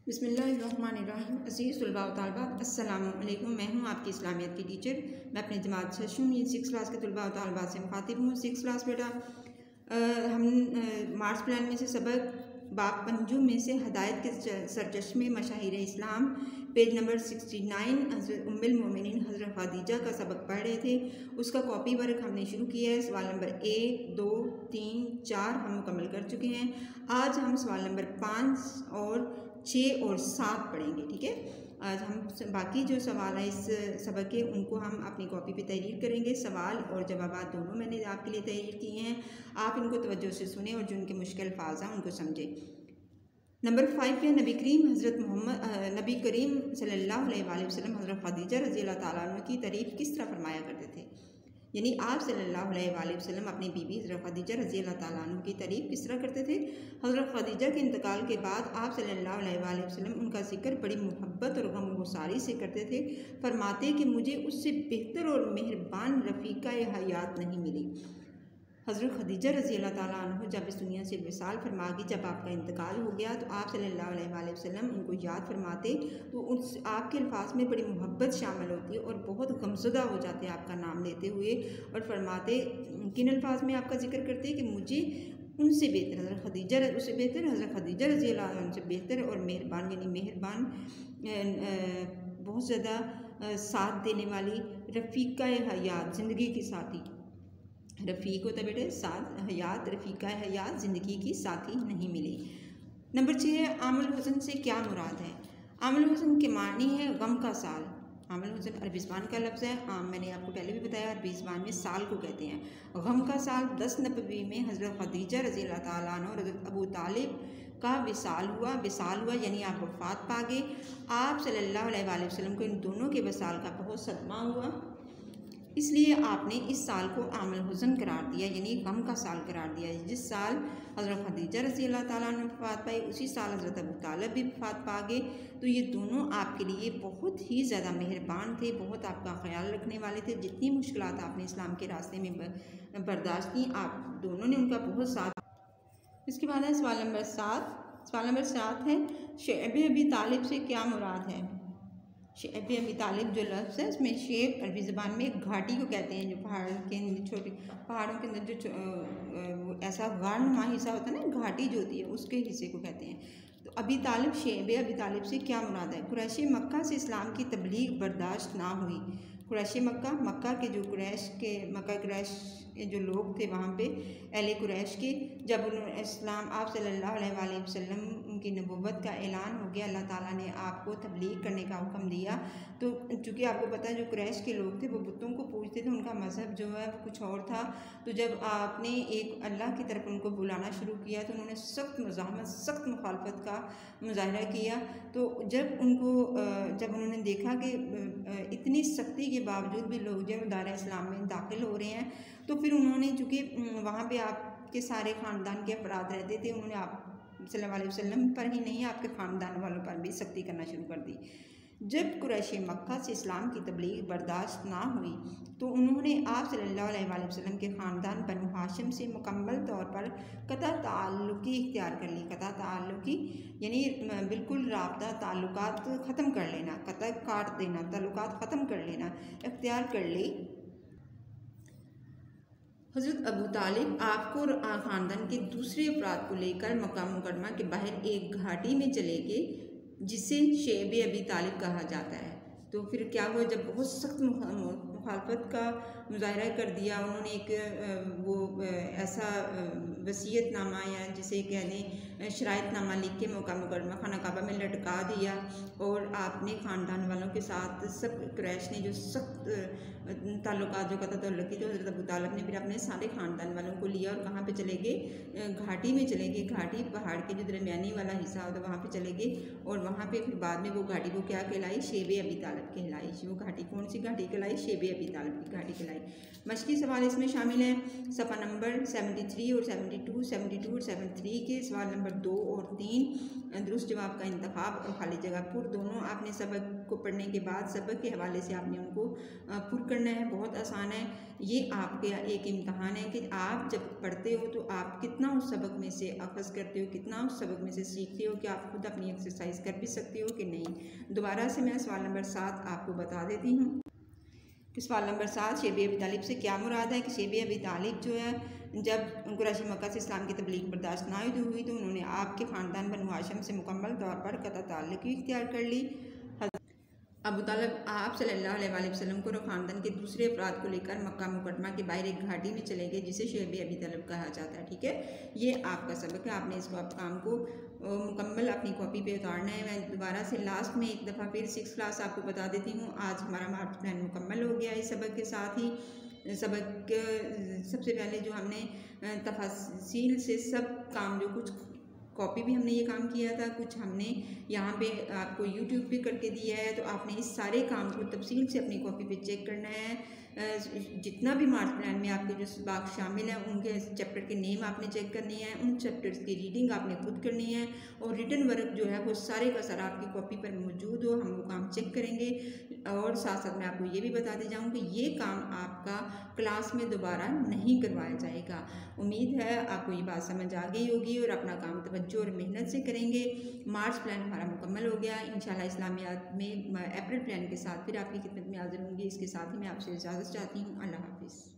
बिस्मिल्लाहिर्रहमानिर्रहीम। अज़ीज़ तलबा व तालिबात, अस्सलामु अलैकुम। मैं हूँ आपकी इस्लामियत की टीचर। मैं अपनी जमात से ये 6 क्लास के तलबा व तालिबात से मुखातिब हूँ। 6 क्लास बेटा हम मार्च प्लान में से सबक बाब पंजुम में से हदायत के सरचश्मे मशाहिर इस्लाम पेज नंबर 69 हज़रत उम्मुल मोमिनीन हज़रत ख़दीजा का सबक पढ़ रहे थे। उसका कॉपी वर्क हमने शुरू किया है। सवाल नंबर 1, 2, 3, 4 हम मुकम्मल कर चुके हैं। आज हम सवाल नंबर 5 और 6 और 7 पढ़ेंगे। ठीक है, आज हम बाकी जो सवाल है इस सबक के उनको हम अपनी कॉपी पे तहरीर करेंगे। सवाल और जवाब दोनों मैंने आपके लिए तहरीर किए हैं। आप इनको तवज्जो से सुने और जो उनके मुश्किल अल्फाज हैं उनको समझें। नंबर 5 पे नबी करीम सल्लल्लाहु अलैहि वसल्लम हज़रत ख़दीजा रज़ी अल्लाह ताला अन्हा की तारीफ़ किस तरह फरमाया करते थे। यानी आप सल्लल्लाहु अलैहि वसल्लम अपनी बीवी हज़रत ख़दीजा रज़ी अल्लाह ताला अन्हा की तारीफ़ किस तरह करते थे। हज़रत ख़दीजा के इंतकाल के बाद आप सल्लल्लाहु अलैहि वसल्लम उनका ज़िक्र बड़ी मोहब्बत और गमगुसारी से करते थे। फरमाते कि मुझे उससे बेहतर और मेहरबान रफ़ीक़ा हयात नहीं मिली। हज़रत ख़दीजा रज़ी अल्लाह ताला अन्हा जब इस दुनिया से विसाल फरमा गई, जब आपका इंतकाल हो गया, तो आप सल्लल्लाहु अलैहि वसल्लम उनको याद फरमाते तो उस आपके अल्फाज में बड़ी मोहब्बत शामिल होती है और बहुत गमज़दा हो जाते हैं आपका नाम लेते हुए। और फरमाते किन अल्फाज में आपका जिक्र करते कि मुझे उनसे बेहतर हज़रत ख़दीजा उससे बेहतर हज़रत ख़दीजा रज़ी अल्लाह अन्हा से बेहतर और मेहरबान, यानी मेहरबान बहुत ज़्यादा साथ देने वाली रफ़ीक़ा हयात, ज़िंदगी की साथी। रफ़ीक होता है बेटे साथ, हयात रफ़ीक़ा हयात, ज़िंदगी की साथी नहीं मिली। नंबर 6 है आमुल हुज़न से क्या मुराद है। आमुल हुज़न के मानी है गम का साल। आमुल हुज़न अरबी ज़बान का लफ्ज़ है। मैंने आपको पहले भी बताया अरबी ज़बान में साल को कहते हैं। गम का साल 10 नबवी में हज़रत ख़दीजा रज़ी अल्लाह ताला अन्हा और हज़रत अबू तालिब का विसाल हुआ यानी आप वफ़ात पा गए। आप सल्लल्लाहु अलैहि वसल्लम को इन दोनों के विसाल का बहुत सदमा हुआ, इसलिए आपने इस साल को आमुल हुज़न करार दिया, यानी गम का साल करार दिया। जिस साल हज़रत ख़दीजा रज़ी अल्लाह ताला अन्हा वफ़ात पाई उसी साल हज़रत अबू तालिब भी वफ़ात पा गए। तो ये दोनों आपके लिए बहुत ही ज़्यादा मेहरबान थे, बहुत आपका ख्याल रखने वाले थे। जितनी मुश्किलात आपने इस्लाम के रास्ते में बर्दाश्त की, आप दोनों ने उनका बहुत साथ। इसके बाद है सवाल नंबर 7। सवाल नंबर 7 है शेब अबी तालिब से क्या मुराद है। शेब अबी तालिब जो लफ्ज़ है इसमें शेब अरबी ज़बान में एक घाटी को कहते हैं, जो पहाड़ के अंदर छोटे पहाड़ों के अंदर जो ऐसा गारनुमा हिस्सा होता है ना, घाटी जो होती है उसके हिस्से को कहते हैं। तो अबी तालिब शेब अबी तालिब से क्या मुराद है। कुरैशी मक्का से इस्लाम की तबलीग बर्दाश्त ना हुई। कुरैशी मक्का के जो मक्का कुरैश के जो लोग थे वहाँ पे अहले कुरैश के, जब उन्होंने इस्लाम आप सल्लल्लाहु अलैहि वसल्लम की नबुव्वत का ऐलान हो गया, अल्लाह ताला ने आपको तबलीग करने का हुक्म दिया। तो चूँकि आपको पता है जो कुरैश के लोग थे वो बुतों को पूजते थे, उनका मज़हब जो है वो कुछ और था। तो जब आपने एक अल्लाह की तरफ उनको बुलाना शुरू किया तो उन्होंने सख्त मज़ाहमत, सख्त मुखालफत का मुजाहरा किया। तो जब उन्होंने देखा कि इतनी सख्ती के बावजूद भी लोग जो दायरा इस्लाम में दाखिल हो रहे हैं, तो फिर उन्होंने चूँकि वहाँ पे आपके सारे ख़ानदान के अफराद रहते थे, उन्होंने आप सल्लल्लाहु अलैहि वसल्लम पर ही नहीं आपके ख़ानदान वालों पर भी सख्ती करना शुरू कर दी। जब कुरैशी मक्का से इस्लाम की तबलीग बर्दाश्त ना हुई तो उन्होंने आप सल्लल्लाहु अलैहि वसल्लम के ख़ानदान बनु हाशिम से मुकम्मल तौर पर कता ताल्लुकी इख्तियार कर ली। कता ताल्लुकी यानी बिल्कुल राब्ता ताल्लुकात ख़त्म कर लेना, कता काट देना, ताल्लुकात ख़त्म कर लेना इख्तियार कर ली। हज़रत अबू तालिब आपको और ख़ानदान के दूसरे अफराद को लेकर मक्का मुकरमा के बाहर एक घाटी में चले गए जिसे शेब अबी तालिब कहा जाता है। तो फिर क्या हुआ, जब बहुत सख्त मुखालफत का मुजाहरा कर दिया उन्होंने, एक ऐसा वसीयतनामा या जिसे कह लें शरायतनामा लिख के मक्का मुकरमा खाना काबा में लटका दिया। और आपने ख़ानदान वालों के साथ सब कुरैश ने जो सख्त ताल्लुकात जो कता ताल्लुकी तो हज़रत अबू तालिब ने फिर अपने सारे ख़ानदान वालों को लिया और कहाँ पे चले गए, घाटी में चले गए। घाटी पहाड़ के जो दरमियानी वाला हिस्सा होता है वहाँ पे चले गए और वहाँ पे फिर बाद में वो घाटी को क्या कहलाई, शेब अबी तालिब कहलाई। वो घाटी कौन सी घाटी कहलाई, शेब अबी तालिब की घाटी कहलाई। मशक़ी सवाल इसमें शामिल हैं। सफ़ा नंबर 73 और 72 और 73 के सवाल नंबर नंबर 2 और 3 दुरुस्त जवाब का इंतखाब और खाली जगह पुर, दोनों आपने सबक को पढ़ने के बाद सबक के हवाले से आपने उनको पुर करना है। बहुत आसान है। ये आपके एक इम्तहान है कि आप जब पढ़ते हो तो आप कितना उस सबक में से अखज़ करते हो, कितना उस सबक में से सीखते हो कि आप खुद अपनी एक्सरसाइज कर भी सकते हो कि नहीं। दोबारा से मैं सवाल नंबर 7 आपको बता देती हूँ कि सवाल नंबर 7 शेब अबी तालिब से क्या मुराद है कि शेब अबी तालिब जो है जब कुरैशी मक्का से इस्लाम की तबलीग बर्दाश्त ना हुई तो उन्होंने आपके ख़ानदान बनु हाशिम से मुकम्मल तौर पर क़ता ताल्लुक़ इख्तियार कर ली। अबू तालिब आप सल्लल्लाहु अलैहि वसल्लम को ख़ानदान के दूसरे अफराद को लेकर मक्का मुकरमा के बाहर एक घाटी में चले गए जिसे शेब अबी तालिब कहा जाता है। ठीक है, ये आपका सबक है। आपने इसको आप काम को मुकम्मल अपनी कॉपी पे उतारना है। मैं दोबारा से लास्ट में एक दफ़ा फिर 6th क्लास आपको बता देती हूँ। आज हमारा मार्च प्लान मुकम्मल हो गया। इस सबक के साथ ही सबक सबसे पहले जो हमने तफसील से सब काम जो कुछ कॉपी भी हमने ये काम किया था, कुछ हमने यहाँ पे आपको यूट्यूब पे करके दिया है, तो आपने इस सारे काम को तफसील से अपनी कॉपी पे चेक करना है। जितना भी मार्च प्लान में आपके जो सबक शामिल हैं उनके चैप्टर के नेम आपने चेक करनी है, उन चैप्टर्स की रीडिंग आपने खुद करनी है और रिटन वर्क जो है वो सारे का सारा आपकी कॉपी पर मौजूद हो। हम वो काम चेक करेंगे और साथ साथ मैं आपको ये भी बताते जाऊँ कि ये काम आपका क्लास में दोबारा नहीं करवाया जाएगा। उम्मीद है आपको ये बात समझ आ गई होगी और अपना काम तवज्जो और मेहनत से करेंगे। मार्च प्लान हमारा मुकम्मल हो गया। इंशाल्लाह इस्लामियात में अप्रैल प्लान के साथ फिर आपकी खिदमत में हाजिर होंगी। इसके साथ ही मैं आपसे इजाज़त चाहती हूँ। अल्लाह हाफिज़।